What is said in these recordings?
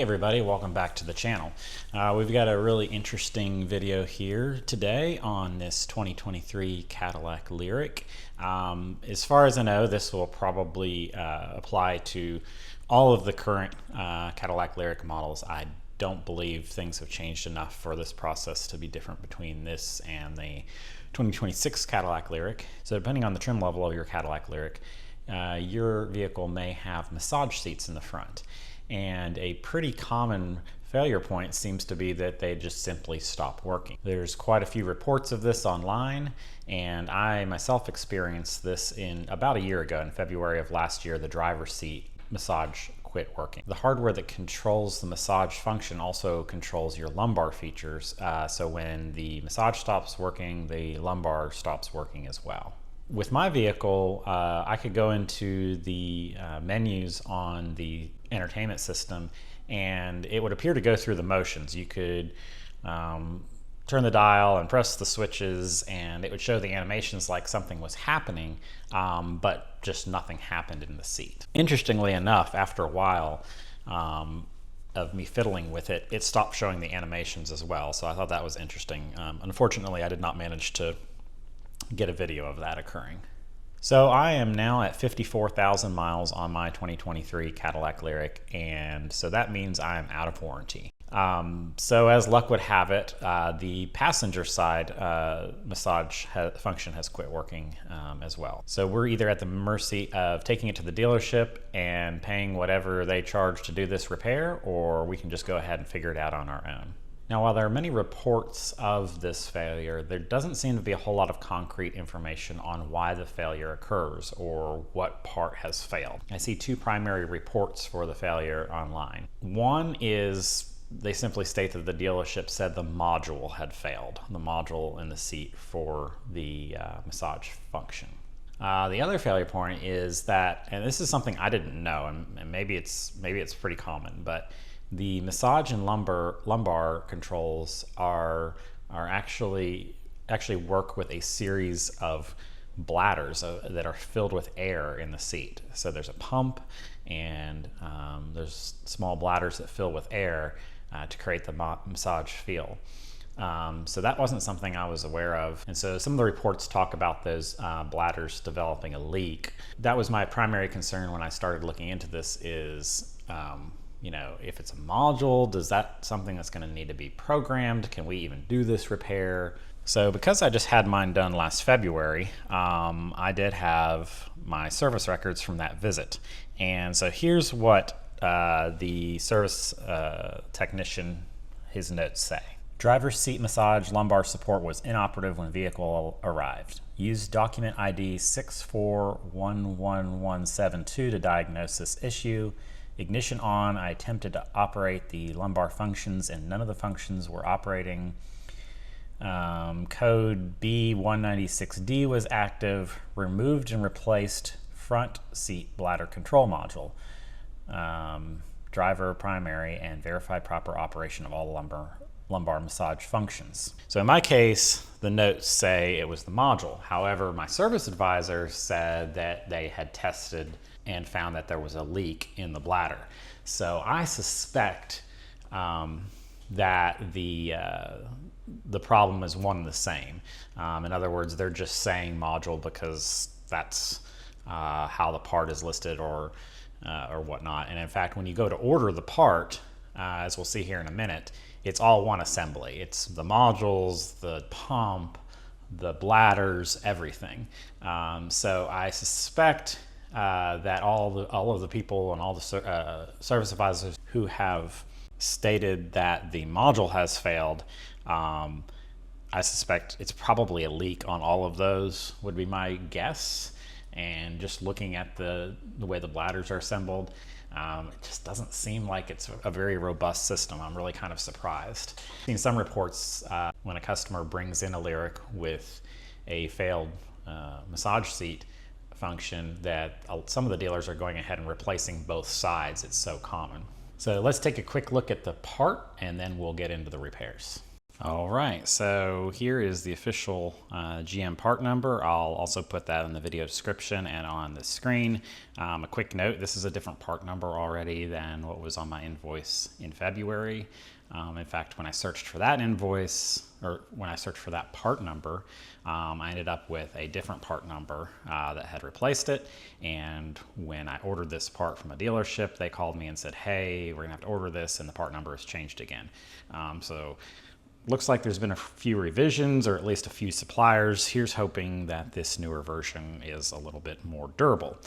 everybody, welcome back to the channel. We've got a really interesting video here today on this 2023 Cadillac LYRIQ. As far as I know, this will probably apply to all of the current Cadillac LYRIQ models. I don't believe things have changed enough for this process to be different between this and the 2026 Cadillac LYRIQ. So depending on the trim level of your Cadillac LYRIQ, your vehicle may have massage seats in the front. And a pretty common failure point seems to be that they just simply stop working. There's quite a few reports of this online, and I myself experienced this in about a year ago. In February of last year, the driver's seat massage quit working. The hardware that controls the massage function also controls your lumbar features, so when the massage stops working, the lumbar stops working as well. With my vehicle, I could go into the menus on the entertainment system and it would appear to go through the motions. You could turn the dial and press the switches and it would show the animations like something was happening, but just nothing happened in the seat. Interestingly enough, after a while of me fiddling with it, it stopped showing the animations as well. So I thought that was interesting. Unfortunately, I did not manage to get a video of that occurring. So I am now at 54,000 miles on my 2023 Cadillac LYRIQ, and so that means I am out of warranty. So as luck would have it, the passenger side massage function has quit working as well. So we're either at the mercy of taking it to the dealership and paying whatever they charge to do this repair, or we can just go ahead and figure it out on our own. Now, while there are many reports of this failure, there doesn't seem to be a whole lot of concrete information on why the failure occurs or what part has failed. I see two primary reports for the failure online. One is they simply state that the dealership said the module had failed, the module in the seat for the massage function. The other failure point is that, and this is something I didn't know, and maybe it's pretty common, but the massage and lumbar controls are actually work with a series of bladders that are filled with air in the seat. So there's a pump and there's small bladders that fill with air to create the massage feel. So that wasn't something I was aware of. And so some of the reports talk about those bladders developing a leak. That was my primary concern when I started looking into this is, you know, if it's a module, is that something that's going to need to be programmed? Can we even do this repair? So because I just had mine done last February, I did have my service records from that visit. And so here's what the service technician, his notes say. Driver's seat massage lumbar support was inoperative when vehicle arrived. Use document ID 6411172 to diagnose this issue. Ignition on, I attempted to operate the lumbar functions and none of the functions were operating. Code B196D was active. Removed and replaced front seat bladder control module. Driver primary and verify proper operation of all lumbar massage functions. So in my case, the notes say it was the module. However, my service advisor said that they had tested and found that there was a leak in the bladder. So I suspect that the problem is one and the same. In other words, they're just saying module because that's how the part is listed or whatnot. And in fact, when you go to order the part, as we'll see here in a minute, it's all one assembly. It's the modules, the pump, the bladders, everything. So I suspect that all of the people and all the service advisors who have stated that the module has failed, I suspect it's probably a leak on all of those would be my guess. And just looking at the way the bladders are assembled, it just doesn't seem like it's a very robust system. I'm really kind of surprised. I've seen some reports when a customer brings in a LYRIQ with a failed massage seat function that some of the dealers are going ahead and replacing both sides. It's so common. So let's take a quick look at the part and then we'll get into the repairs. All right, so here is the official GM part number. I'll also put that in the video description and on the screen. A quick note, this is a different part number already than what was on my invoice in February. In fact, when I searched for that invoice, or when I searched for that part number, I ended up with a different part number that had replaced it. And when I ordered this part from a dealership, they called me and said, hey, we're gonna have to order this, and the part number has changed again. So looks like there's been a few revisions, or at least a few suppliers. Here's hoping that this newer version is a little bit more durable.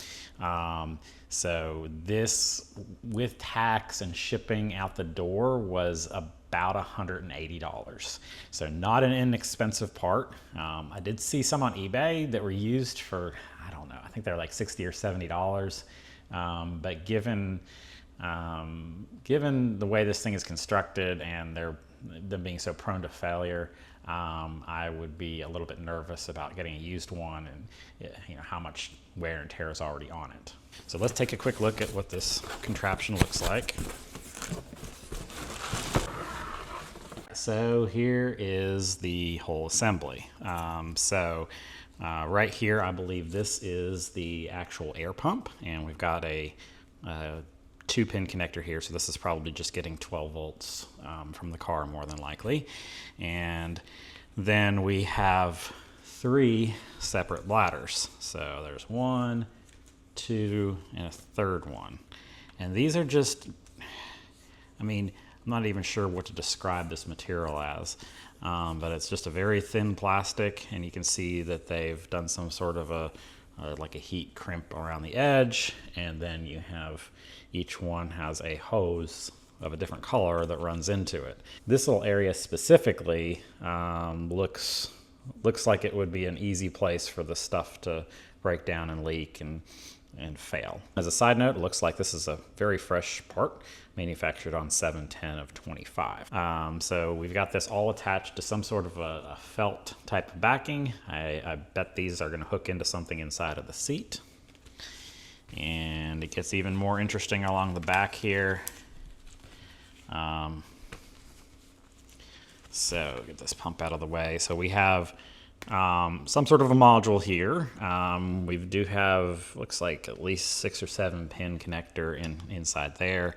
So this, with tax and shipping out the door, was about $180. So not an inexpensive part. I did see some on eBay that were used for, I don't know, I think they're like $60 or $70. But given the way this thing is constructed and them being so prone to failure, I would be a little bit nervous about getting a used one, and how much wear and tear is already on it. So let's take a quick look at what this contraption looks like. So here is the whole assembly. Right here, I believe this is the actual air pump, and we've got a 2-pin connector here, so this is probably just getting 12 volts from the car, more than likely. And then we have 3 separate ladders. So there's 1, 2, and a third one. And these are just, I'm not even sure what to describe this material as, but it's just a very thin plastic, and you can see that they've done some sort of like a heat crimp around the edge, and then you have, each one has a hose of a different color that runs into it. This little area specifically looks like it would be an easy place for the stuff to break down and leak and fail. As a side note, it looks like this is a very fresh part, manufactured on 7/10/25. So we've got this all attached to some sort of a felt type of backing. I bet these are going to hook into something inside of the seat. And it gets even more interesting along the back here. So get this pump out of the way. So we have some sort of a module here. We do have, looks like at least 6 or 7 pin connector inside there.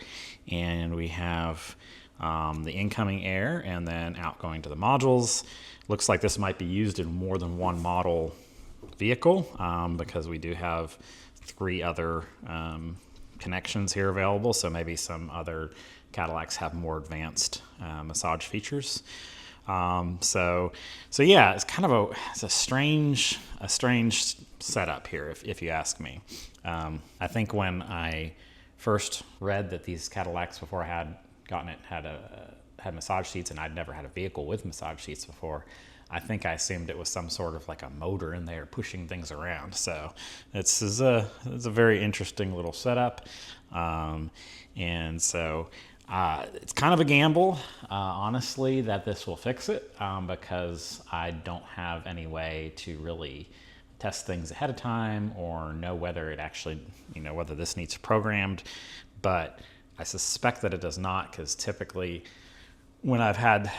And we have the incoming air and then outgoing to the modules. Looks like this might be used in more than one model vehicle, because we do have 3 other connections here available. So maybe some other Cadillacs have more advanced massage features. So yeah, it's kind of a strange setup here, if you ask me. I think when I first read that these Cadillacs, before I had gotten it, had massage seats, and I'd never had a vehicle with massage seats before, I think I assumed it was some sort of like a motor in there pushing things around. So it's a very interesting little setup. And so it's kind of a gamble, honestly, that this will fix it, because I don't have any way to really test things ahead of time or know whether it actually, whether this needs programmed. But I suspect that it does not, because typically when I've had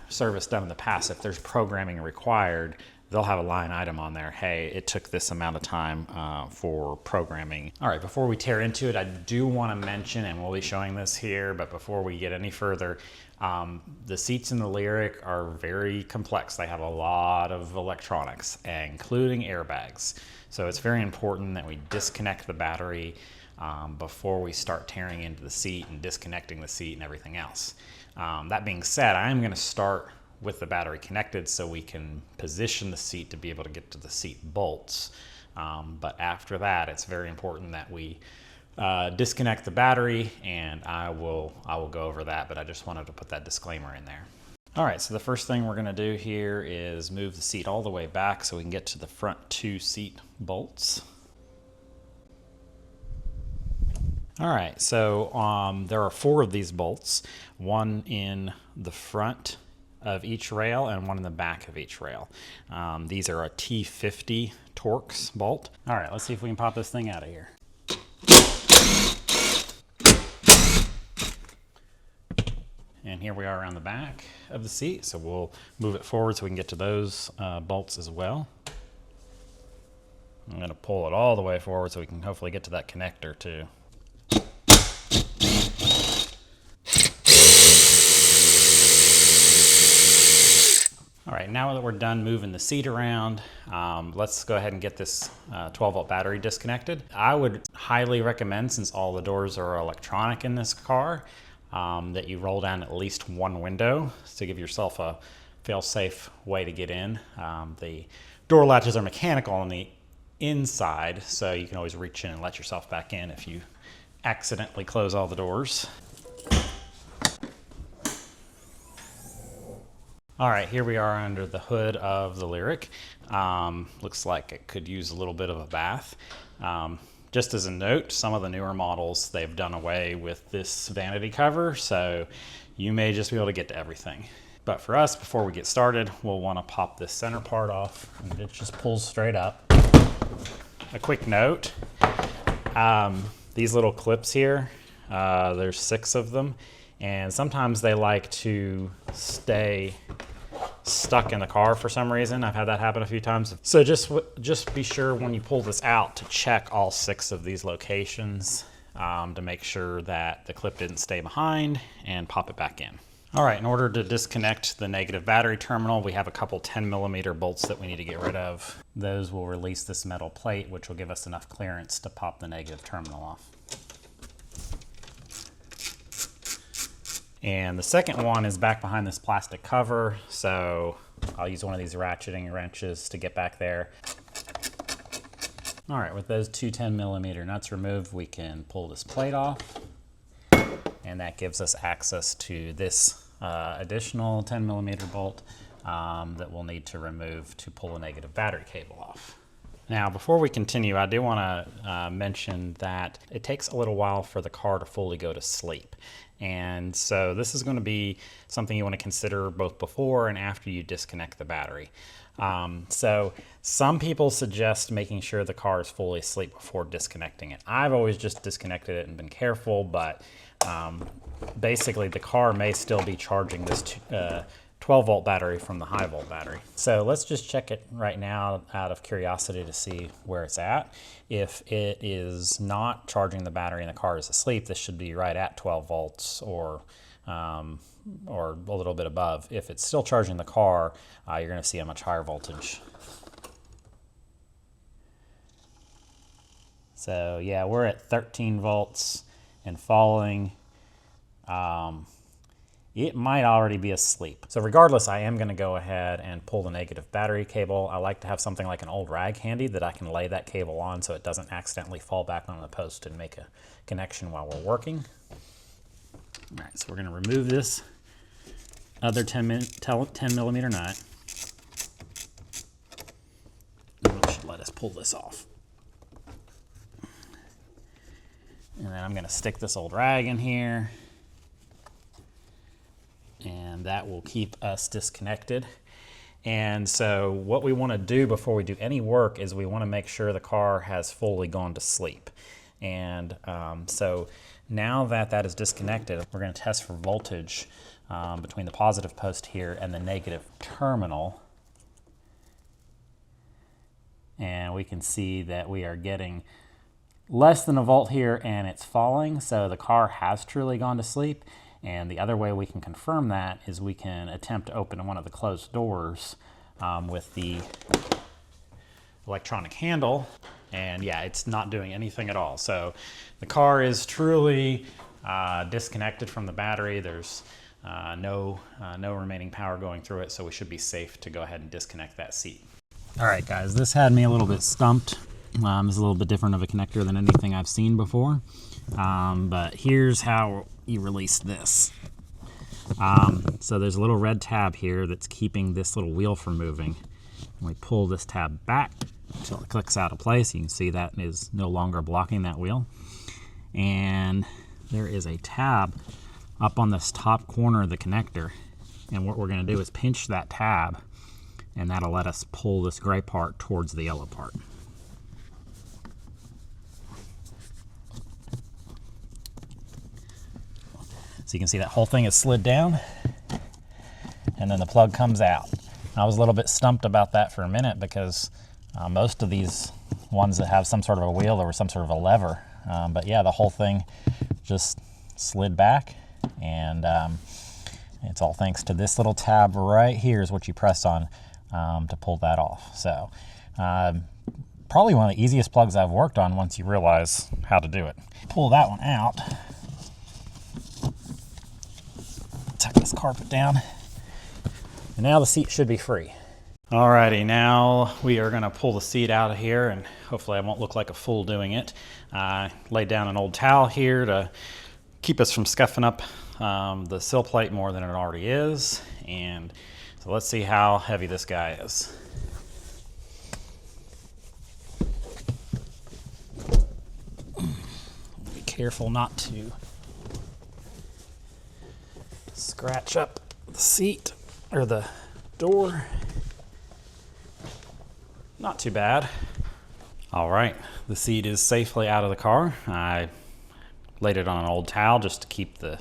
service done in the past, if there's programming required, they'll have a line item on there, hey, it took this amount of time for programming. All right, before we tear into it, I do want to mention, and we'll be showing this here, but before we get any further, the seats in the LYRIQ are very complex. They have a lot of electronics, including airbags. So it's very important that we disconnect the battery before we start tearing into the seat and disconnecting the seat and everything else. That being said, I am going to start with the battery connected so we can position the seat to be able to get to the seat bolts. But after that, it's very important that we disconnect the battery, and I will go over that, but I just wanted to put that disclaimer in there. All right, so the first thing we're going to do here is move the seat all the way back so we can get to the front 2 seat bolts. All right, so there are 4 of these bolts, one in the front of each rail and one in the back of each rail. These are a T50 Torx bolt. All right, let's see if we can pop this thing out of here. And here we are around the back of the seat. So we'll move it forward so we can get to those bolts as well. I'm going to pull it all the way forward so we can hopefully get to that connector too. All right, now that we're done moving the seat around, let's go ahead and get this 12-volt battery disconnected. I would highly recommend, since all the doors are electronic in this car, that you roll down at least one window to give yourself a fail-safe way to get in. The door latches are mechanical on the inside, so you can always reach in and let yourself back in if you accidentally close all the doors. All right, here we are under the hood of the LYRIQ. Looks like it could use a little bit of a bath. Just as a note, some of the newer models, they've done away with this vanity cover, so you may just be able to get to everything. But for us, before we get started, we'll want to pop this center part off, and it just pulls straight up. A quick note, these little clips here, there's 6 of them, and sometimes they like to stay stuck in the car for some reason. I've had that happen a few times. So just be sure when you pull this out to check all 6 of these locations to make sure that the clip didn't stay behind, and pop it back in. All right, in order to disconnect the negative battery terminal, we have a couple 10mm bolts that we need to get rid of. Those will release this metal plate, which will give us enough clearance to pop the negative terminal off. And the second one is back behind this plastic cover, so I'll use one of these ratcheting wrenches to get back there. All right, with those 2 10mm nuts removed, we can pull this plate off, and that gives us access to this additional 10mm bolt that we'll need to remove to pull a negative battery cable off. Now, before we continue, I do want to mention that it takes a little while for the car to fully go to sleep. And so this is going to be something you want to consider both before and after you disconnect the battery. So some people suggest making sure the car is fully asleep before disconnecting it. I've always just disconnected it and been careful, but basically the car may still be charging this 12-volt battery from the high-volt battery. So let's just check it right now out of curiosity to see where it's at. If it is not charging the battery and the car is asleep, this should be right at 12 volts or a little bit above. If it's still charging the car, you're going to see a much higher voltage. So yeah, we're at 13 volts and falling. It might already be asleep. So regardless, I am going to go ahead and pull the negative battery cable. I like to have something like an old rag handy that I can lay that cable on so it doesn't accidentally fall back on the post and make a connection while we're working. All right, so we're going to remove this other 10mm nut. Which should let us pull this off. And then I'm going to stick this old rag in here, and that will keep us disconnected. And so what we want to do before we do any work is we want to make sure the car has fully gone to sleep. And so now that that is disconnected, we're going to test for voltage between the positive post here and the negative terminal. And we can see that we are getting less than a volt here, and it's falling, so the car has truly gone to sleep. And the other way we can confirm that is we can attempt to open one of the closed doors with the electronic handle, and yeah, it's not doing anything at all. So the car is truly disconnected from the battery. There's no remaining power going through it, so we should be safe to go ahead and disconnect that seat. All right, guys, this had me a little bit stumped. This is a little bit different of a connector than anything I've seen before, but here's how you release this. So there's a little red tab here that's keeping this little wheel from moving. And we pull this tab back until it clicks out of place. You can see that is no longer blocking that wheel. And there is a tab up on this top corner of the connector. And what we're going to do is pinch that tab, and that'll let us pull this gray part towards the yellow part. So you can see that whole thing is slid down, and then the plug comes out. I was a little bit stumped about that for a minute because most of these ones that have some sort of a wheel or some sort of a lever, but yeah, the whole thing just slid back, and it's all thanks to this little tab right here is what you press on to pull that off. So probably one of the easiest plugs I've worked on once you realize how to do it. Pull that one out, tuck this carpet down, and now the seat should be free. Alrighty, now we are gonna pull the seat out of here, and hopefully I won't look like a fool doing it. I laid down an old towel here to keep us from scuffing up the sill plate more than it already is. And so let's see how heavy this guy is. Be careful not to scratch up the seat or the door. Not too bad. All right, the seat is safely out of the car. I laid it on an old towel just to keep the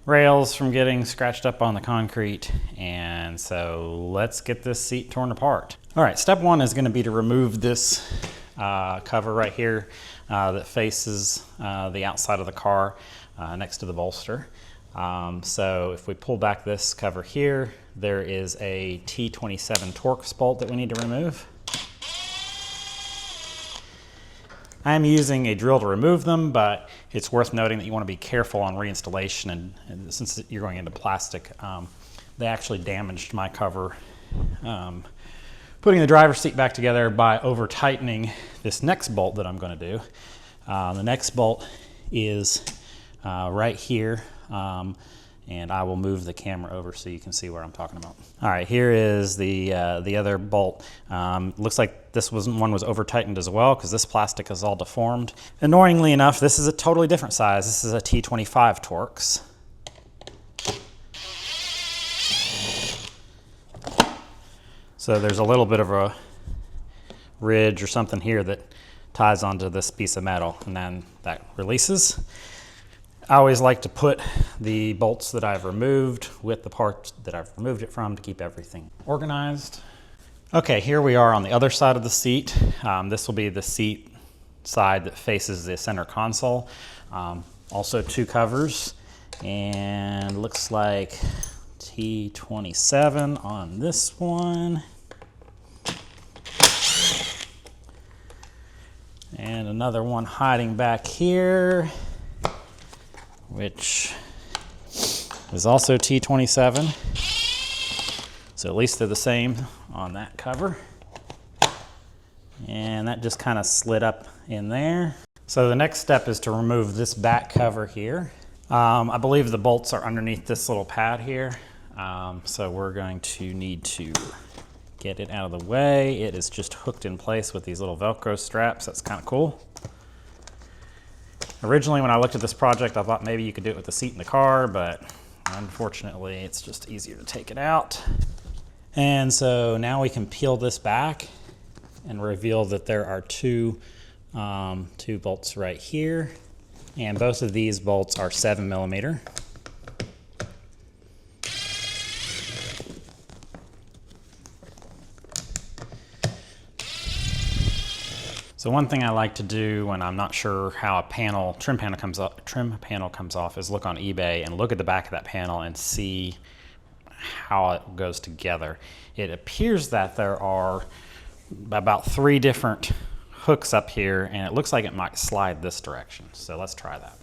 rails from getting scratched up on the concrete. And so let's get this seat torn apart. All right, step one is gonna be to remove this cover right here that faces the outside of the car next to the bolster. So if we pull back this cover here, there is a T27 Torx bolt that we need to remove. I'm using a drill to remove them, but it's worth noting that you want to be careful on reinstallation, and since you're going into plastic, they actually damaged my cover putting the driver's seat back together by over tightening this next bolt that I'm going to do. The next bolt is right here, and I will move the camera over so you can see where I'm talking about. All right, here is the other bolt. Looks like this one was over tightened as well because this plastic is all deformed. Annoyingly enough, this is a totally different size. This is a T25 Torx. So there's a little bit of a ridge or something here that ties onto this piece of metal, and then that releases. I always like to put the bolts that I've removed with the parts that I've removed it from to keep everything organized. Okay, here we are on the other side of the seat. This will be the seat side that faces the center console. Also two covers, and looks like T27 on this one. And another one hiding back here, which is also T27. So at least they're the same on that cover. And that just kind of slid up in there. So the next step is to remove this back cover here. I believe the bolts are underneath this little pad here. So we're going to need to get it out of the way. It is just hooked in place with these little Velcro straps. That's kind of cool. Originally, when I looked at this project, I thought maybe you could do it with the seat in the car, but unfortunately, it's just easier to take it out. And so now we can peel this back and reveal that there are two bolts right here. And both of these bolts are 7mm. So one thing I like to do when I'm not sure how a trim panel comes off is look on eBay and look at the back of that panel and see how it goes together. It appears that there are about 3 different hooks up here, and it looks like it might slide this direction. So let's try that.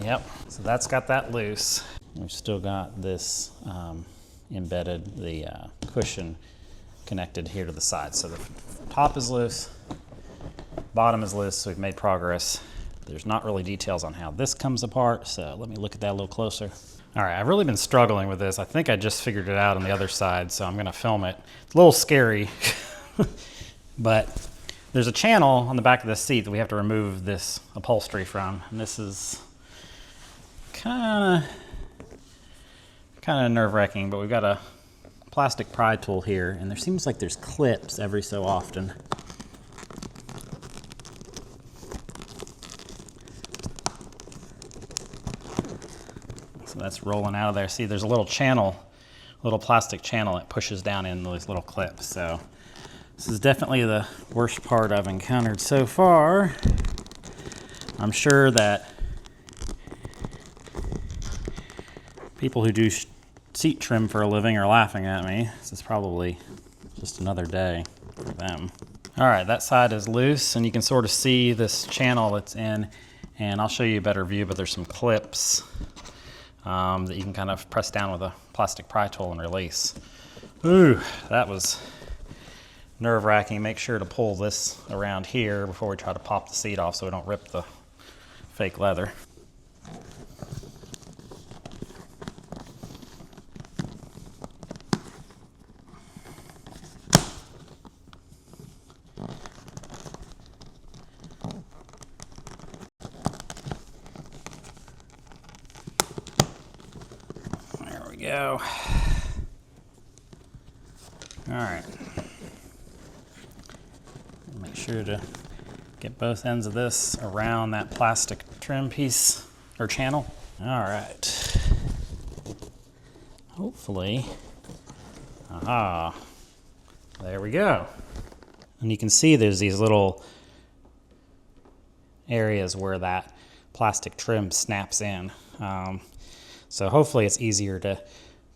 Yep, so that's got that loose. We've still got this embedded, the cushion connected here to the side. So the top is loose, bottom is loose, so we've made progress. There's not really details on how this comes apart, so let me look at that a little closer. All right, I've really been struggling with this. I think I just figured it out on the other side, so I'm gonna film it. It's a little scary, but there's a channel on the back of this seat that we have to remove this upholstery from, and this is kind of nerve-wracking, but we've got a plastic pry tool here, and there seems like there's clips every so often So that's rolling out of there. See, there's a little channel, little plastic channel that pushes down in those little clips. So this is definitely the worst part I've encountered so far. I'm sure that people who do seat trim for a living are laughing at me. This is probably just another day for them. All right, that side is loose, and you can sort of see this channel it's in, and I'll show you a better view, but there's some clips that you can kind of press down with a plastic pry tool and release. Ooh, that was nerve-wracking. Make sure to pull this around here before we try to pop the seat off so we don't rip the fake leather. There we go. All right. Make sure to get both ends of this around that plastic trim piece or channel. All right. Hopefully, aha, there we go. And you can see there's these little areas where that plastic trim snaps in. So hopefully it's easier to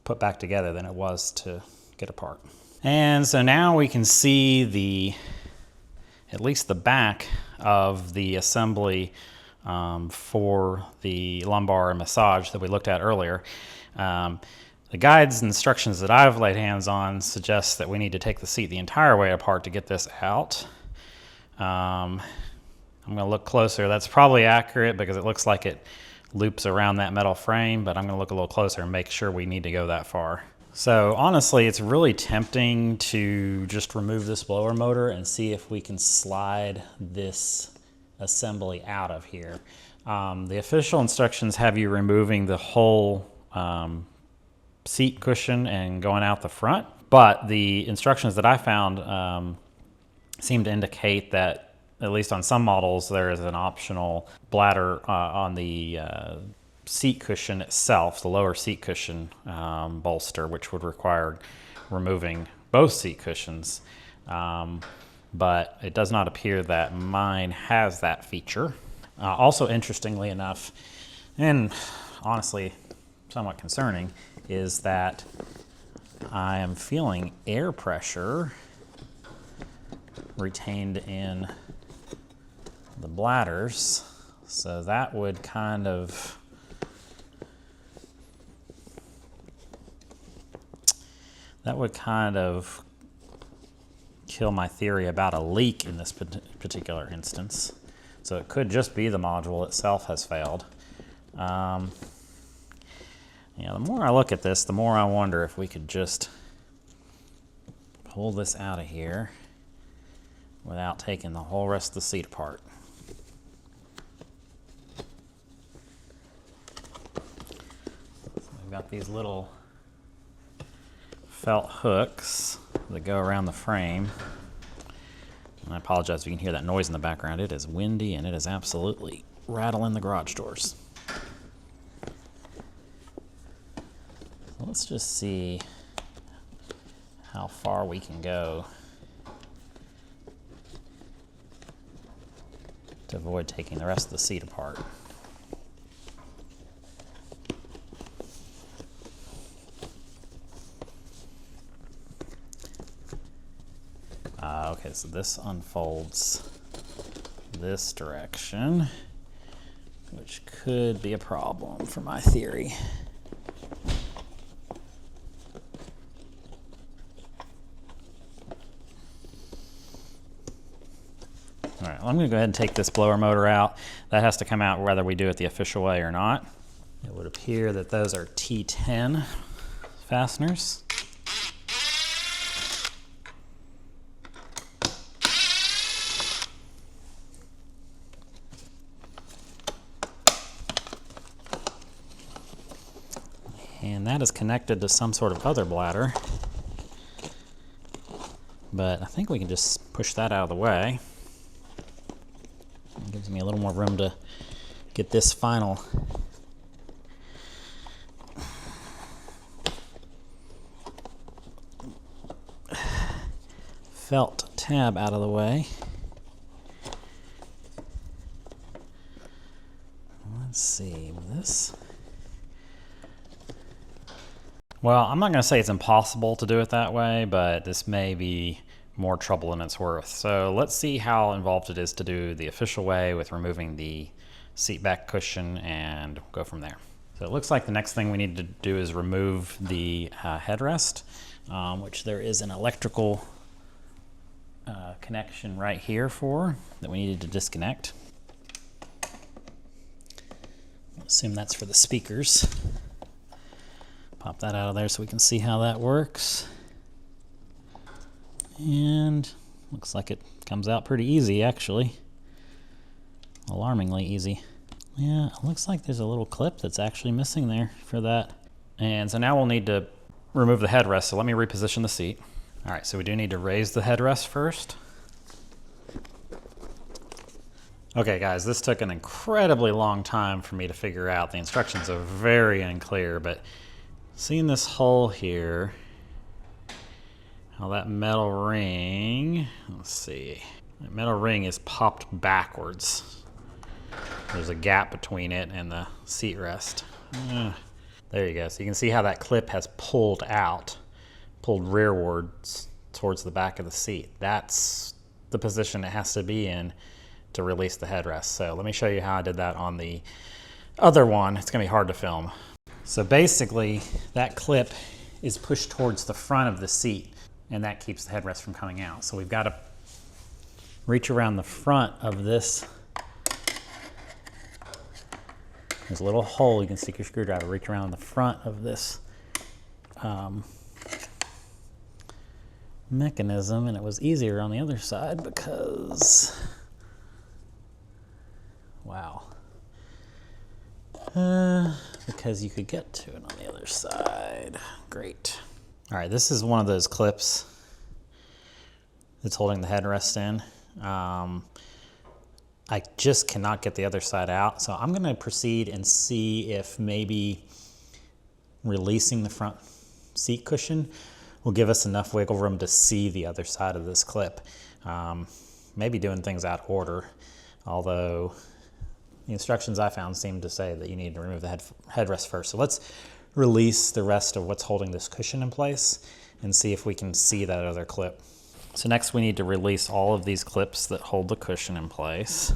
put back together than it was to get apart. And so now we can see at least the back of the assembly for the lumbar massage that we looked at earlier. The guides and instructions that I've laid hands on suggest that we need to take the seat the entire way apart to get this out. I'm going to look closer. That's probably accurate because it looks like it loops around that metal frame, but I'm going to look a little closer and make sure we need to go that far. So honestly, it's really tempting to just remove this blower motor and see if we can slide this assembly out of here. The official instructions have you removing the whole seat cushion and going out the front, but the instructions that I found seem to indicate that at least on some models there is an optional bladder on the seat cushion itself, the lower seat cushion bolster, which would require removing both seat cushions. But it does not appear that mine has that feature. Also, interestingly enough, and honestly somewhat concerning, is that I am feeling air pressure retained in the bladders. So that would kind of kill my theory about a leak in this particular instance. So it could just be the module itself has failed. The more I look at this, the more I wonder if we could just pull this out of here without taking the whole rest of the seat apart. So we've got these little felt hooks that go around the frame. And I apologize if you can hear that noise in the background. It is windy and it is absolutely rattling the garage doors. So let's just see how far we can go to avoid taking the rest of the seat apart. Okay, so this unfolds this direction, which could be a problem for my theory. All right, well, I'm going to go ahead and take this blower motor out. That has to come out whether we do it the official way or not. It would appear that those are T10 fasteners. And that is connected to some sort of other bladder. But I think we can just push that out of the way. It gives me a little more room to get this final felt tab out of the way. Let's see this. Well, I'm not going to say it's impossible to do it that way, but this may be more trouble than it's worth. So let's see how involved it is to do the official way with removing the seat back cushion and go from there. So it looks like the next thing we need to do is remove the headrest, which there is an electrical connection right here for that we needed to disconnect. Assume that's for the speakers. Pop that out of there so we can see how that works. And looks like it comes out pretty easy, actually. Alarmingly easy. Yeah, it looks like there's a little clip that's actually missing there for that. And so now we'll need to remove the headrest, so let me reposition the seat. All right, so we do need to raise the headrest first. Okay guys, this took an incredibly long time for me to figure out. The instructions are very unclear, but seeing this hole here, how that metal ring, let's see, that metal ring is popped backwards. There's a gap between it and the seat rest. There you go. So you can see how that clip has pulled out, pulled rearwards towards the back of the seat. That's the position it has to be in to release the headrest. So let me show you how I did that on the other one. It's gonna be hard to film. So basically that clip is pushed towards the front of the seat and that keeps the headrest from coming out. So we've got to reach around the front of this. There's a little hole, you can stick your screwdriver, reach around the front of this mechanism, and it was easier on the other side because, wow. Because you could get to it on the other side. Great. All right, this is one of those clips that's holding the headrest in. I just cannot get the other side out, so I'm going to proceed and see if maybe releasing the front seat cushion will give us enough wiggle room to see the other side of this clip. Maybe doing things out of order, although the instructions I found seem to say that you need to remove the headrest first. So let's release the rest of what's holding this cushion in place and see if we can see that other clip. So next we need to release all of these clips that hold the cushion in place.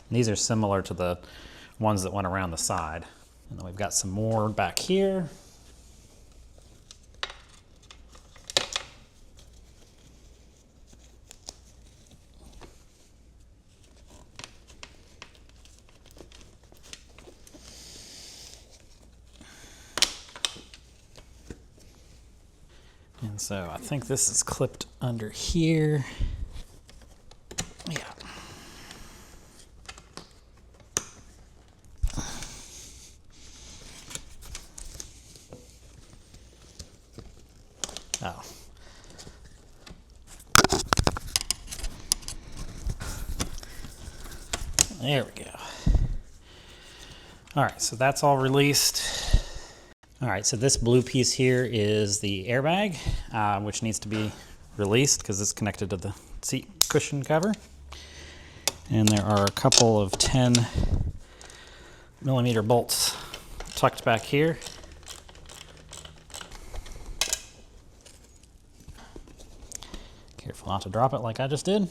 These are similar to the ones that went around the side. And then we've got some more back here. And so I think this is clipped under here. Yeah. Oh. There we go. All right, so that's all released. All right, so this blue piece here is the airbag, which needs to be released because it's connected to the seat cushion cover. And there are a couple of 10mm bolts tucked back here. Careful not to drop it like I just did.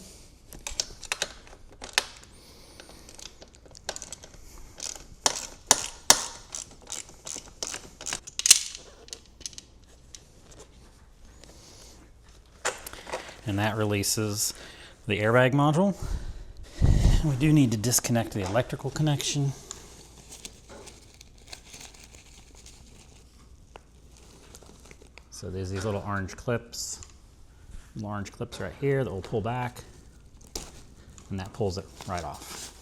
and that releases the airbag module. We do need to disconnect the electrical connection. So there's these little orange clips right here that will pull back, and that pulls it right off.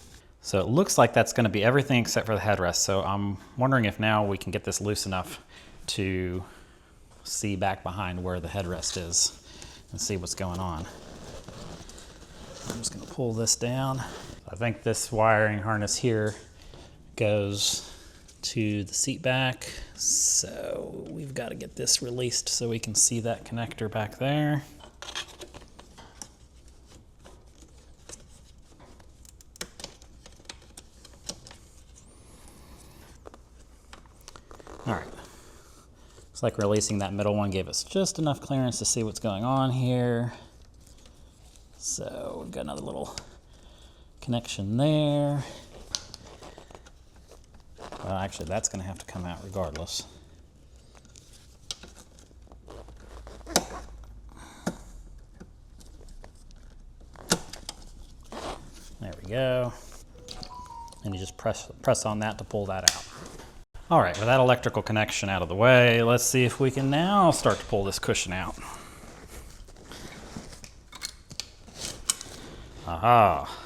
So it looks like that's going to be everything except for the headrest. So I'm wondering if now we can get this loose enough to see back behind where the headrest is and see what's going on. I'm just going to pull this down. I think this wiring harness here goes to the seat back. So we've got to get this released so we can see that connector back there. All right. Looks like releasing that middle one gave us just enough clearance to see what's going on here. So we've got another little connection there. Well, actually, that's going to have to come out regardless. There we go. And you just press on that to pull that out. All right, with that electrical connection out of the way, let's see if we can now start to pull this cushion out. Aha.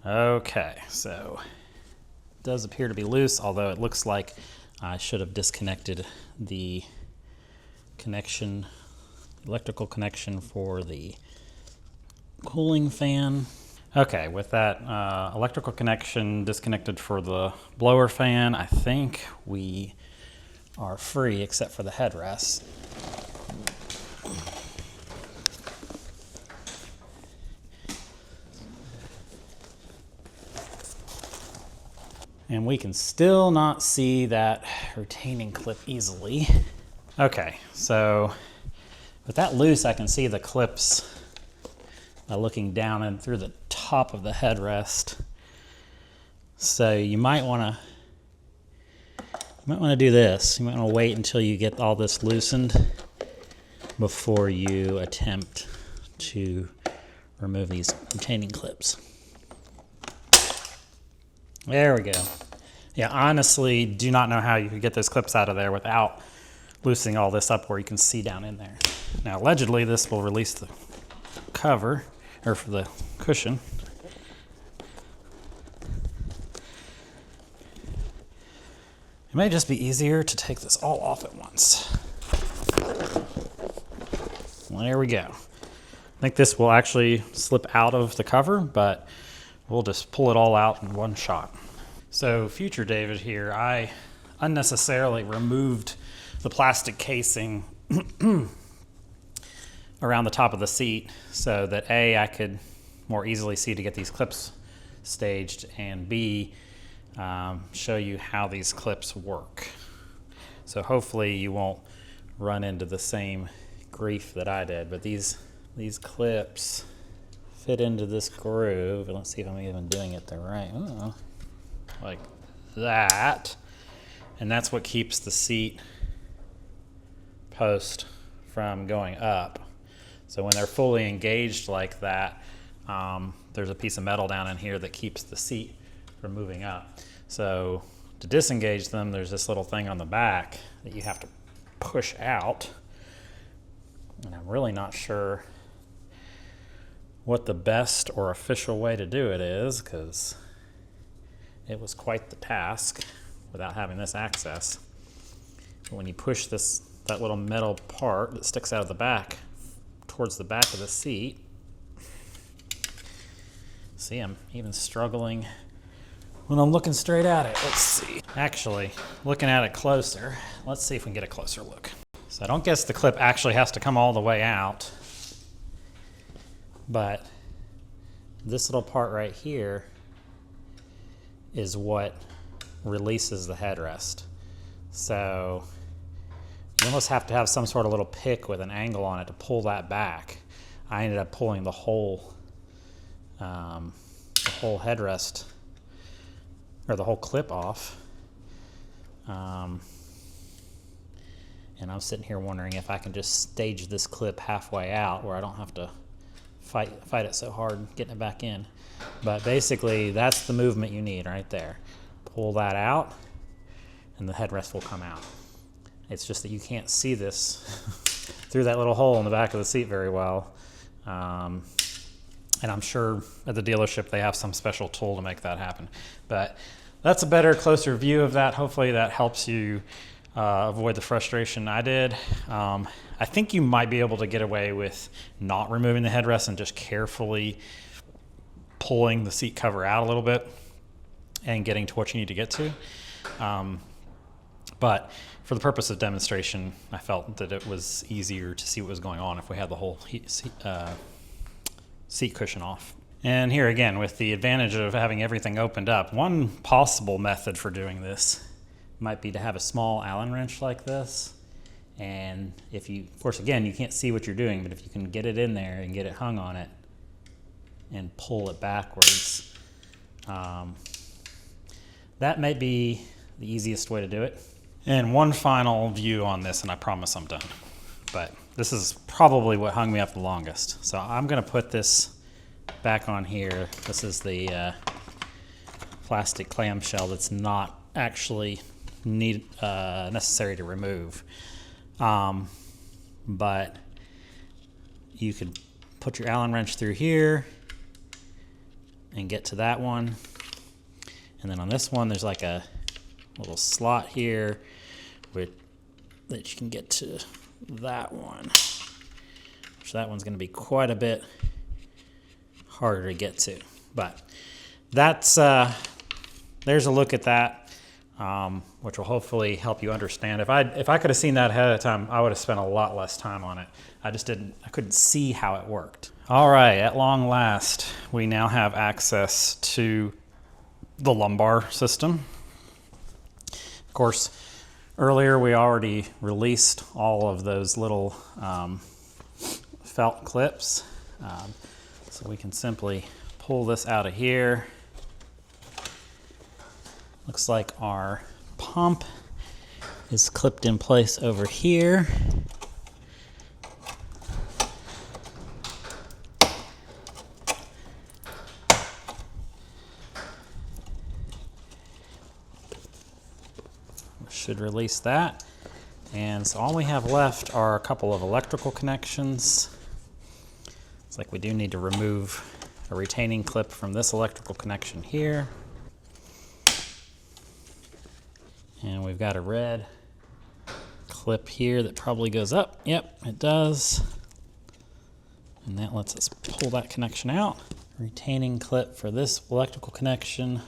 Okay, so it does appear to be loose, although it looks like I should have disconnected the connection, electrical connection for the cooling fan. Okay, with that electrical connection disconnected for the blower fan, I think we are free except for the headrest. And we can still not see that retaining clip easily. Okay, so with that loose, I can see the clips looking down and through the top of the headrest. So you might want to do this. You might want to wait until you get all this loosened before you attempt to remove these retaining clips. There we go. Yeah, honestly, do not know how you could get those clips out of there without loosening all this up where you can see down in there. Now, allegedly, this will release the cover, or for the cushion. It may just be easier to take this all off at once. Well, there we go. I think this will actually slip out of the cover, but we'll just pull it all out in one shot. So future David here, I unnecessarily removed the plastic casing around the top of the seat so that A, I could more easily see to get these clips staged, and B, show you how these clips work. So hopefully you won't run into the same grief that I did, but these clips fit into this groove. Let's see if I'm even doing it the right. Oh, like that. And that's what keeps the seat post from going up. So when they're fully engaged like that, there's a piece of metal down in here that keeps the seat from moving up. So to disengage them, there's this little thing on the back that you have to push out. And I'm really not sure what the best or official way to do it is, because it was quite the task without having this access. But when you push that little metal part that sticks out of the back towards the back of the seat, see, I'm even struggling when I'm looking straight at it. Let's see. Actually, looking at it closer, let's see if we can get a closer look. So I don't guess the clip actually has to come all the way out, but this little part right here is what releases the headrest. So you almost have to have some sort of little pick with an angle on it to pull that back. I ended up pulling the whole headrest, or the whole clip off. And And I'm sitting here wondering if I can just stage this clip halfway out where I don't have to fight it so hard getting it back in. But basically, that's the movement you need right there. Pull that out, and the headrest will come out. It's just that you can't see this through that little hole in the back of the seat very well. And I'm sure at the dealership they have some special tool to make that happen. But that's a better, closer view of that. Hopefully that helps you avoid the frustration I did. I think you might be able to get away with not removing the headrest and just carefully pulling the seat cover out a little bit and getting to what you need to get to. But for the purpose of demonstration, I felt that it was easier to see what was going on if we had the whole seat cushion off. And here again, with the advantage of having everything opened up, one possible method for doing this might be to have a small Allen wrench like this. And if you, of course, again, you can't see what you're doing, but if you can get it in there and get it hung on it and pull it backwards, that may be the easiest way to do it. And one final view on this, and I promise I'm done. But this is probably what hung me up the longest. So I'm gonna put this back on here. This is the plastic clamshell that's not actually necessary to remove. But you could put your Allen wrench through here and get to that one. And then on this one, there's like a little slot here that you can get to that one. Which that one's going to be quite a bit harder to get to. But that's there's a look at that, which will hopefully help you understand. If I could have seen that ahead of time, I would have spent a lot less time on it. I couldn't see how it worked. All right, at long last, we now have access to the lumbar system. Of course, earlier we already released all of those little felt clips. So we can simply pull this out of here. Looks like our pump is clipped in place over here. Should release that. And so all we have left are a couple of electrical connections. It's like we do need to remove a retaining clip from this electrical connection here. And we've got a red clip here that probably goes up. Yep, it does. And that lets us pull that connection out. Retaining clip for this electrical connection.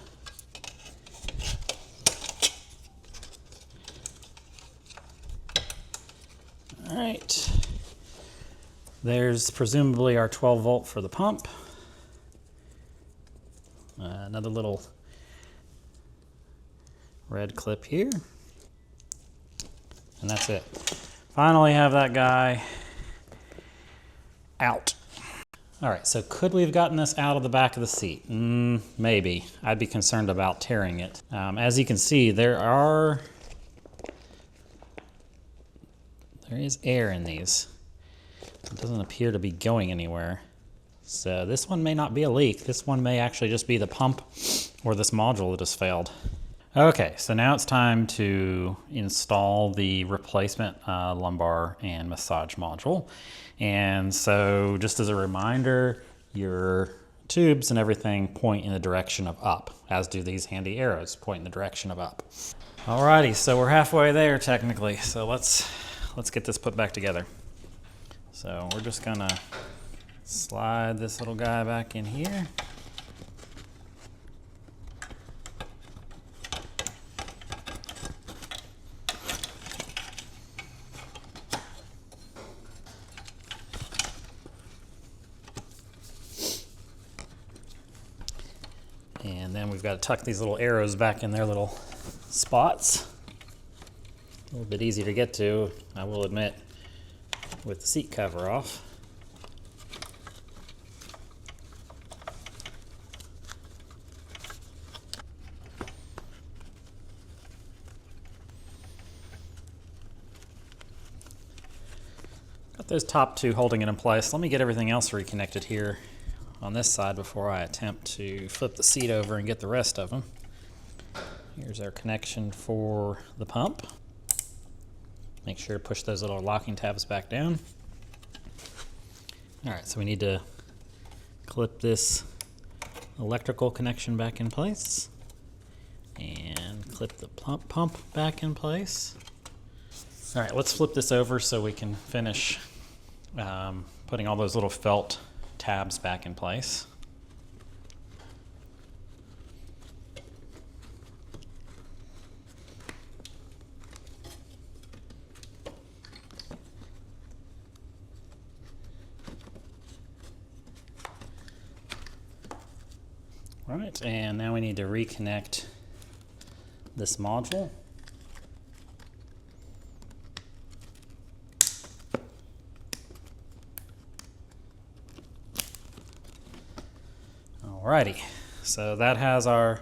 All right, there's presumably our 12 volt for the pump. Another little red clip here. And that's it. Finally have that guy out. All right, so could we have gotten this out of the back of the seat? Maybe. I'd be concerned about tearing it. As you can see, there is air in these. It doesn't appear to be going anywhere. So this one may not be a leak. This one may actually just be the pump or this module that has failed. Okay, so now it's time to install the replacement lumbar and massage module. And so just as a reminder, your tubes and everything point in the direction of up, as do these handy arrows point in the direction of up. Alrighty, so we're halfway there technically. So let's get this put back together. So we're just gonna slide this little guy back in here. And then we've got to tuck these little arrows back in their little spots. A little bit easier to get to, I will admit, with the seat cover off. With those top two holding it in place, let me get everything else reconnected here on this side before I attempt to flip the seat over and get the rest of them. Here's our connection for the pump. Make sure to push those little locking tabs back down. All right, so we need to clip this electrical connection back in place and clip the pump back in place. All right, let's flip this over so we can finish putting all those little felt tabs back in place. All right, and now we need to reconnect this module. Alrighty, so that has our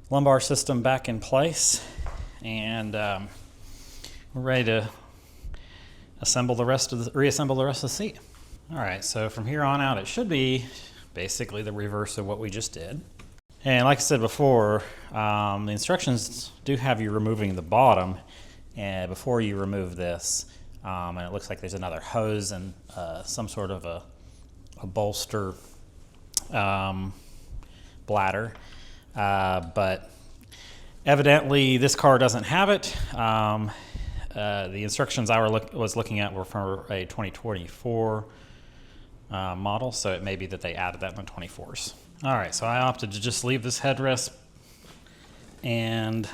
lumbar system back in place, and we're ready to reassemble the rest of the seat. All right, so from here on out, it should be basically the reverse of what we just did. And like I said before, the instructions do have you removing the bottom before you remove this, and it looks like there's another hose and some sort of a bolster bladder, but evidently this car doesn't have it. The instructions I was looking at were for a 2024 model, so it may be that they added that in the 24s. All right, so I opted to just leave this headrest, and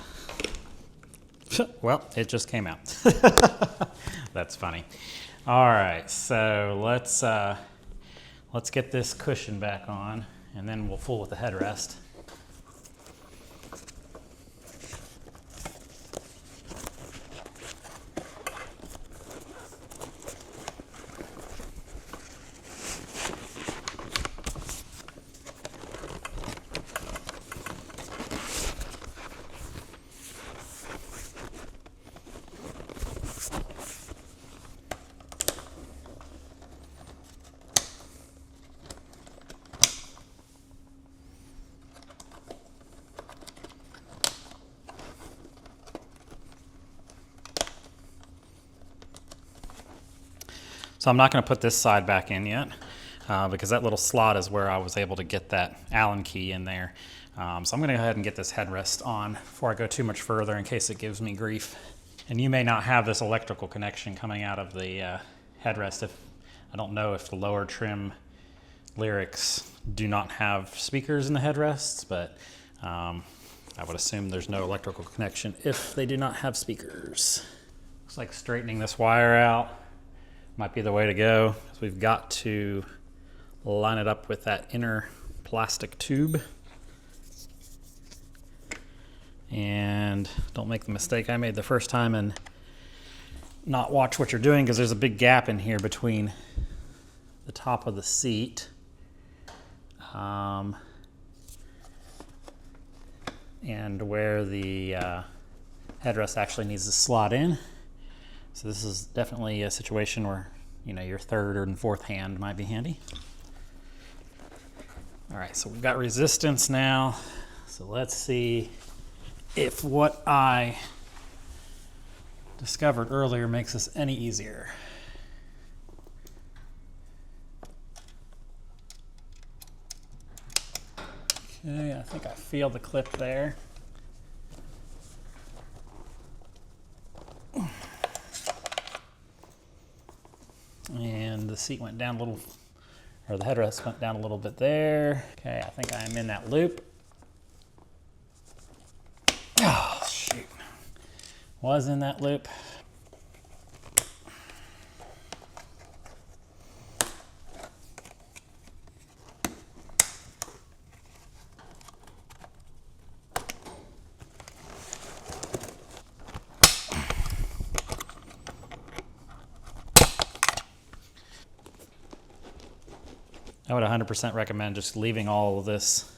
well, it just came out. That's funny. All right, so let's get this cushion back on, and then we'll fool with the headrest. So I'm not going to put this side back in yet because that little slot is where I was able to get that Allen key in there. So I'm going to go ahead and get this headrest on before I go too much further in case it gives me grief. And you may not have this electrical connection coming out of the headrest. I don't know if the lower trim LYRIQs do not have speakers in the headrests, but I would assume there's no electrical connection if they do not have speakers. Looks like straightening this wire out might be the way to go, because we've got to line it up with that inner plastic tube. And don't make the mistake I made the first time and not watch what you're doing, because there's a big gap in here between the top of the seat and where the headrest actually needs to slot in. So this is definitely a situation where, you know, your third and fourth hand might be handy. All right, so we've got resistance now. So let's see if what I discovered earlier makes this any easier. Okay, I think I feel the clip there. And the seat went down a little, or the headrest went down a little bit there. Okay, I think I'm in that loop. Oh, shoot. Was in that loop. I would 100% recommend just leaving all of this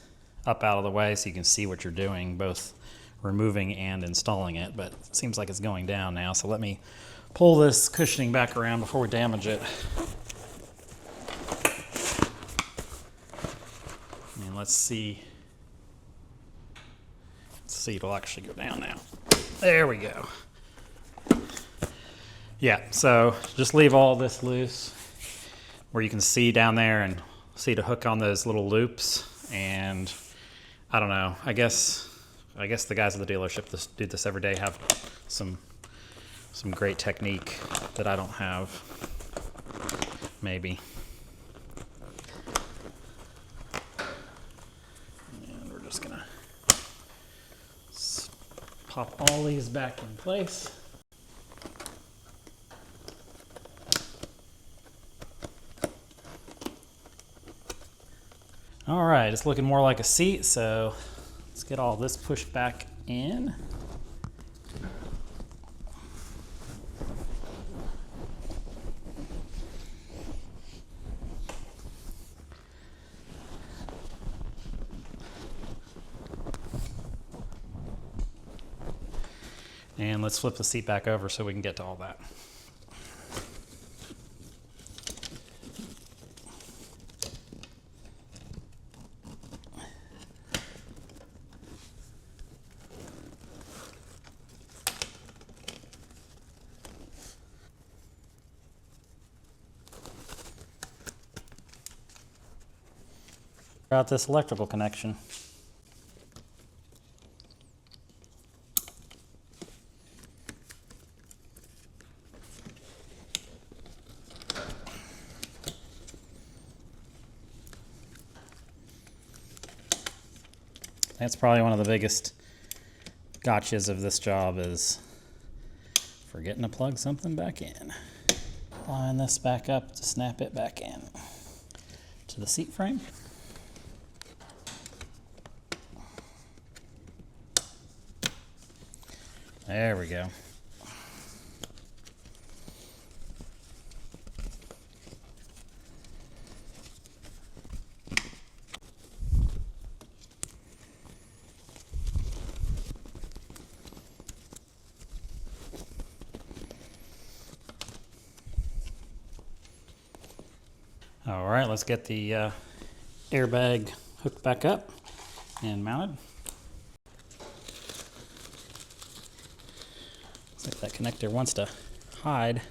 up out of the way so you can see what you're doing, both removing and installing it, but it seems like it's going down now. So let me pull this cushioning back around before we damage it. And let's see. It'll actually go down now. There we go. Yeah, so just leave all this loose where you can see down there and see to hook on those little loops. And I don't know, I guess the guys at the dealership that do this every day have some great technique that I don't have, maybe. And we're just gonna pop all these back in place. All right, it's looking more like a seat, so let's get all this pushed back in. And let's flip the seat back over so we can get to all that. About this electrical connection. That's probably one of the biggest gotchas of this job is forgetting to plug something back in. Line this back up to snap it back in to the seat frame. There we go. All right, let's get the airbag hooked back up and mounted. Looks like that connector wants to hide.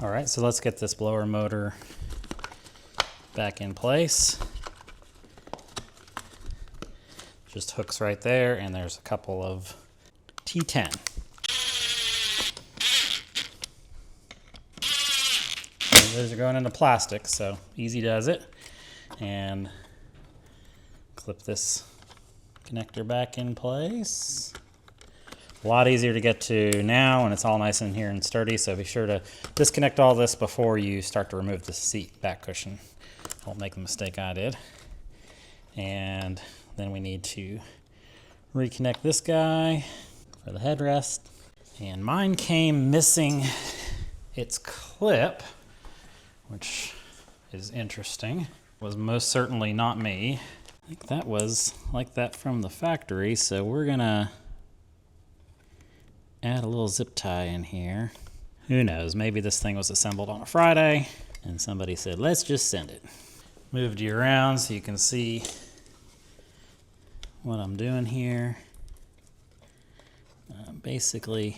All right, so let's get this blower motor back in place. Just hooks right there, and there's a couple of T10. And those are going into plastic, so easy does it. And clip this connector back in place. A lot easier to get to now, and it's all nice in here and sturdy, so be sure to disconnect all this before you start to remove the seat back cushion. Don't make the mistake I did. And then we need to reconnect this guy for the headrest. And mine came missing its clip, which is interesting. It was most certainly not me. I think that was like that from the factory, so we're gonna add a little zip tie in here. Who knows, maybe this thing was assembled on a Friday and somebody said, let's just send it. Moved you around so you can see what I'm doing here. Basically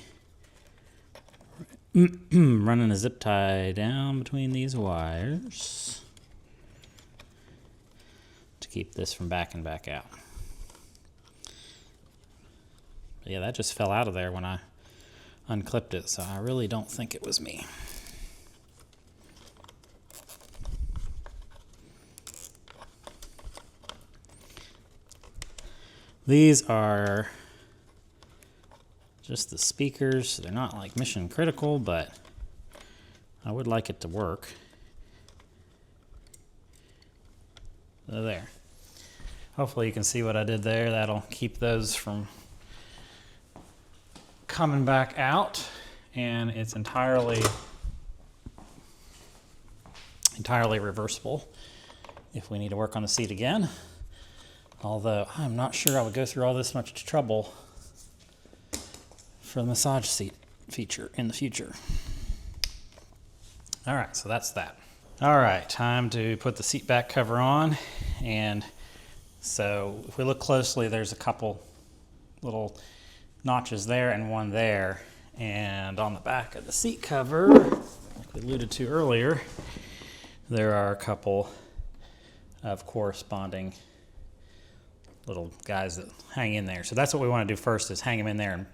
running a zip tie down between these wires to keep this from backing back out. But yeah, that just fell out of there when I unclipped it, so I really don't think it was me. These are just the speakers. They're not like mission critical, but I would like it to work. So there. Hopefully you can see what I did there. That'll keep those from coming back out, and it's entirely reversible if we need to work on the seat again. Although I'm not sure I would go through all this much trouble for the massage seat feature in the future. All right, so that's that. All right, time to put the seat back cover on. And so if we look closely, there's a couple little notches there and one there. And on the back of the seat cover, like we alluded to earlier, there are a couple of corresponding little guys that hang in there. So that's what we want to do first, is hang them in there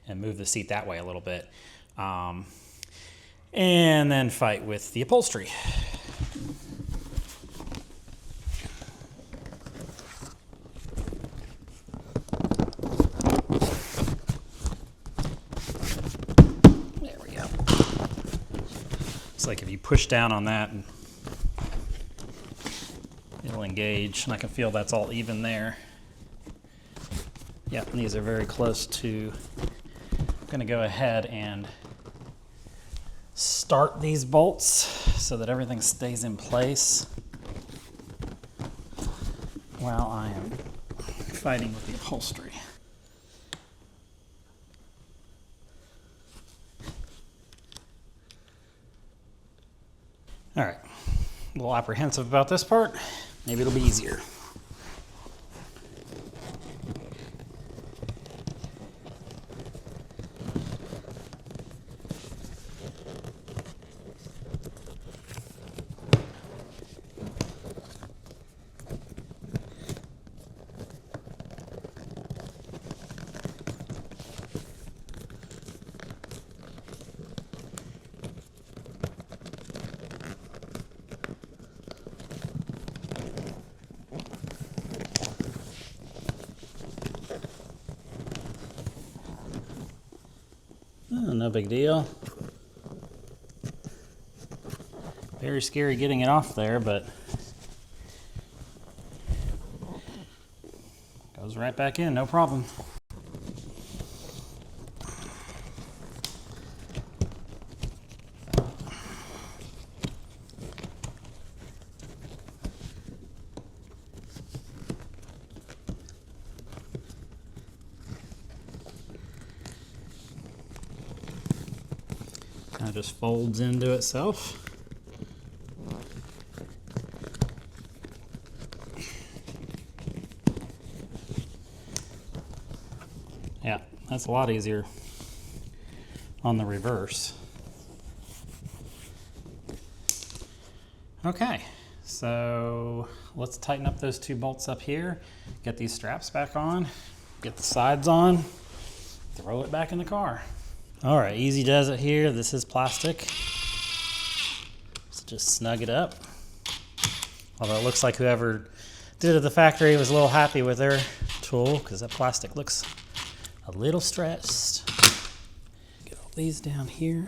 and move the seat that way a little bit. And then fight with the upholstery. There we go. It's like if you push down on that, and it'll engage, and I can feel that's all even there. Yep, and these are very close to. I'm going to go ahead and start these bolts so that everything stays in place while I am fighting with the upholstery. All right, a little apprehensive about this part. Maybe it'll be easier. No big deal. Very scary getting it off there, but goes right back in, no problem. Kind of just folds into itself. Yeah, that's a lot easier on the reverse. Okay, so let's tighten up those two bolts up here, get these straps back on, get the sides on, throw it back in the car. All right, easy does it here. This is plastic, so just snug it up. Although it looks like whoever did it at the factory was a little happy with their tool, because that plastic looks a little stretched. Get all these down here.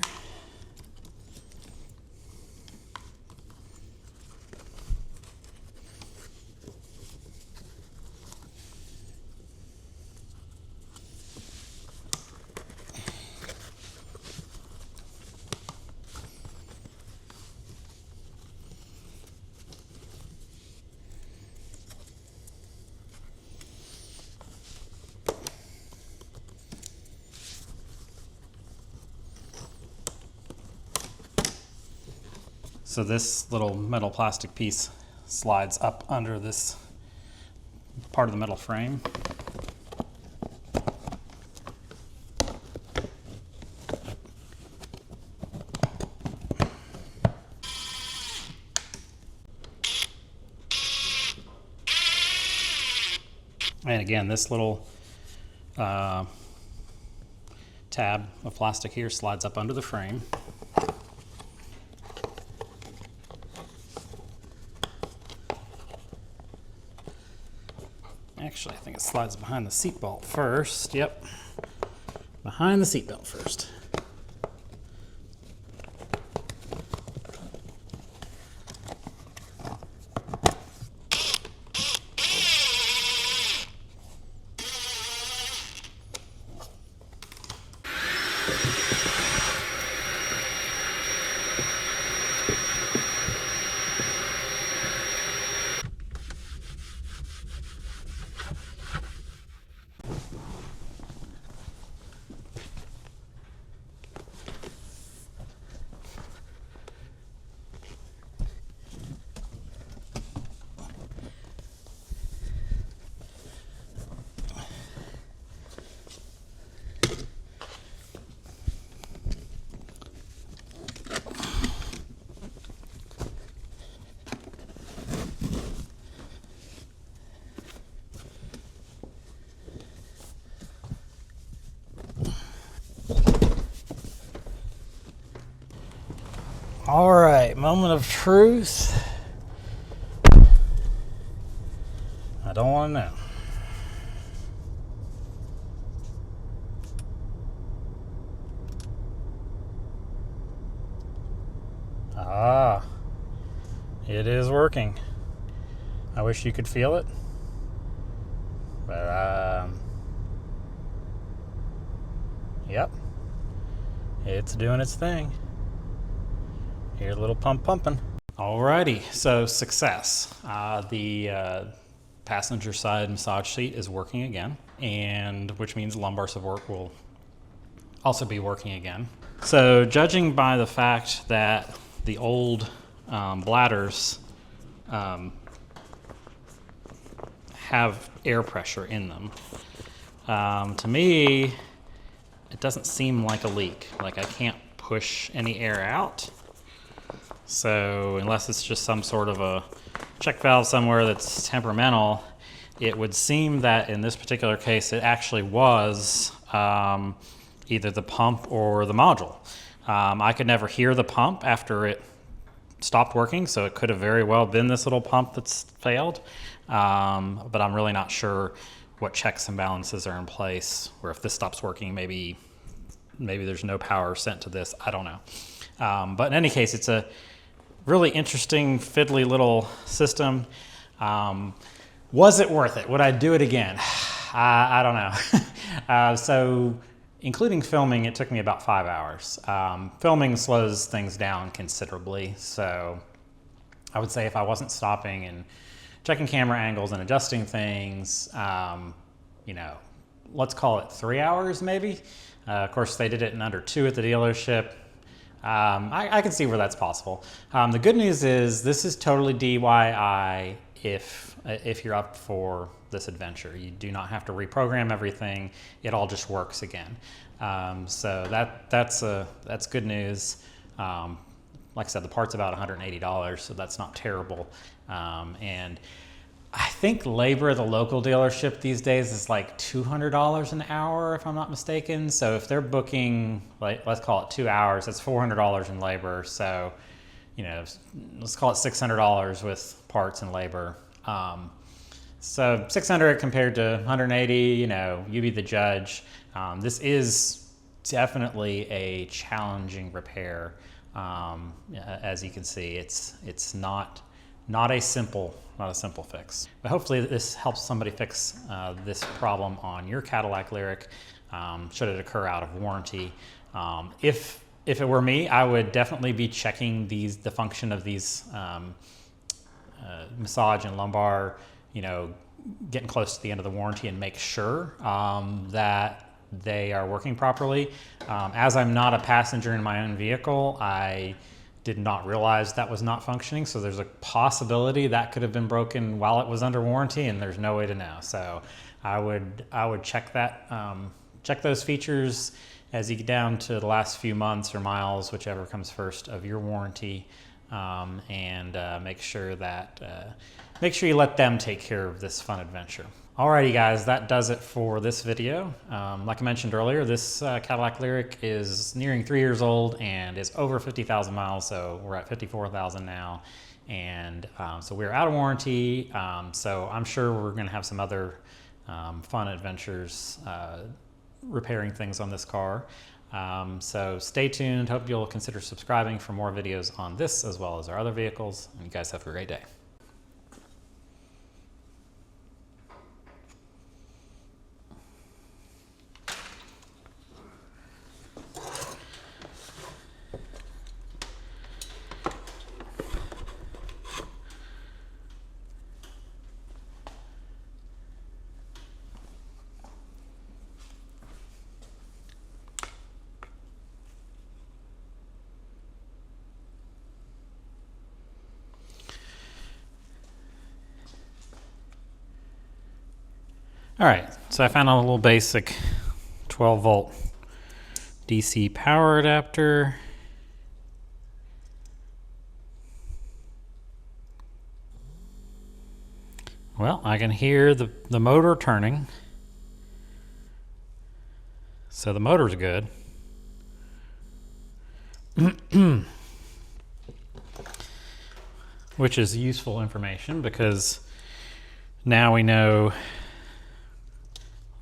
So this little metal plastic piece slides up under this part of the metal frame. And again, this little tab of plastic here slides up under the frame. Actually, I think it slides behind the seat belt first. Yep, behind the seat belt first. All right, moment of truth. I don't want to know. Ah, it is working. I wish you could feel it, but yep, it's doing its thing. Hear a little pump pumping. Alrighty, so success. The passenger side massage seat is working again, and which means lumbar support will also be working again. So judging by the fact that the old bladders have air pressure in them, to me it doesn't seem like a leak. Like I can't push any air out. So unless it's just some sort of a check valve somewhere that's temperamental, it would seem that in this particular case it actually was either the pump or the module. I could never hear the pump after it stopped working, so it could have very well been this little pump that's failed, but I'm really not sure what checks and balances are in place, or if this stops working, maybe there's no power sent to this, I don't know. But in any case, it's a really interesting, fiddly little system. Was it worth it? Would I do it again? I don't know. So including filming, it took me about 5 hours. Filming slows things down considerably. So I would say if I wasn't stopping and checking camera angles and adjusting things, you know, let's call it 3 hours maybe. Of course, they did it in under 2 at the dealership. I can see where that's possible. The good news is this is totally DIY if you're up for this adventure. You do not have to reprogram everything. It all just works again. So that's good news. Like I said, the part's about $180, so that's not terrible. And I think labor at the local dealership these days is like $200 an hour, if I'm not mistaken. So if they're booking, like, let's call it 2 hours, that's $400 in labor. So, you know, let's call it $600 with parts and labor. So 600 compared to 180, you know, you be the judge. This is definitely a challenging repair. As you can see, it's not a simple fix. But hopefully this helps somebody fix this problem on your Cadillac LYRIQ, should it occur out of warranty. If it were me, I would definitely be checking the function of these massage and lumbar, you know, getting close to the end of the warranty, and make sure that they are working properly. As I'm not a passenger in my own vehicle, I did not realize that was not functioning. So there's a possibility that could have been broken while it was under warranty, and there's no way to know. So I would check that, check those features as you get down to the last few months or miles, whichever comes first, of your warranty, and make sure you let them take care of this fun adventure. Alrighty guys, that does it for this video. Like I mentioned earlier, this Cadillac LYRIQ is nearing 3 years old and is over 50,000 miles, so we're at 54,000 now. And so we're out of warranty, so I'm sure we're gonna have some other fun adventures repairing things on this car. So stay tuned. Hope you'll consider subscribing for more videos on this as well as our other vehicles. And you guys have a great day. All right, so I found a little basic 12 volt DC power adapter. Well, I can hear the motor turning, so the motor's good. which is useful information because now we know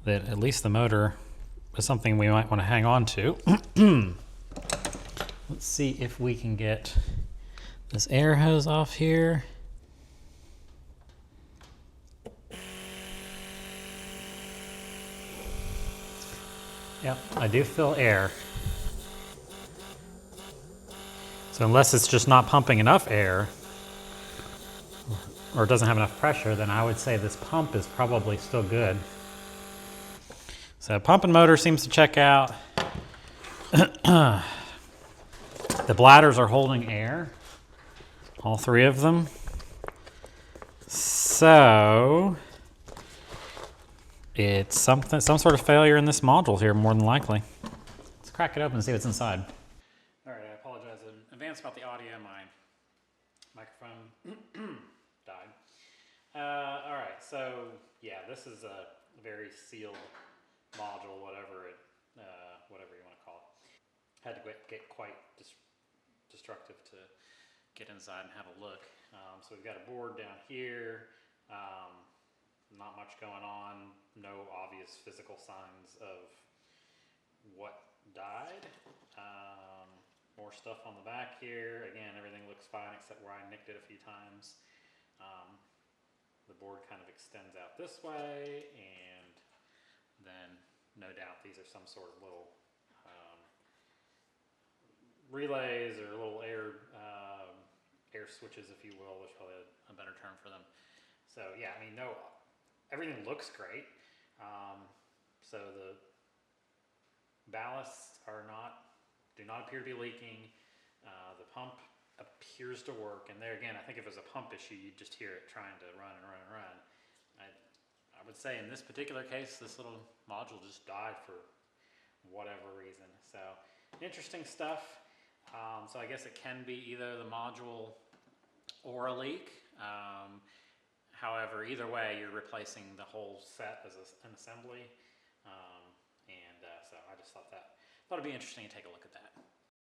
that at least the motor is something we might want to hang on to. Let's see if we can get this air hose off here. Yep, I do feel air. So unless it's just not pumping enough air or it doesn't have enough pressure, then I would say this pump is probably still good. So pump and motor seems to check out. The bladders are holding air, all three of them. So it's some sort of failure in this module here, more than likely. Let's crack it open and see what's inside. All right, I apologize in advance about the audio. My microphone died. All right, so yeah, this is a very sealed module, whatever you want to call it. Had to get quite destructive to get inside and have a look. So we've got a board down here. Not much going on. No obvious physical signs of what died. More stuff on the back here. Again, everything looks fine except where I nicked it a few times. The board kind of extends out this way, and then no doubt these are some sort of little relays or little air switches, if you will, which is probably a better term for them. So yeah, I mean, everything looks great. So the ballasts do not appear to be leaking. The pump appears to work, and there again, I think if it was a pump issue, you'd just hear it trying to run and run and run. I would say in this particular case, this little module just died for whatever reason. So interesting stuff. So I guess it can be either the module or a leak. However, either way, you're replacing the whole set as an assembly. So I just thought it'd be interesting to take a look at that.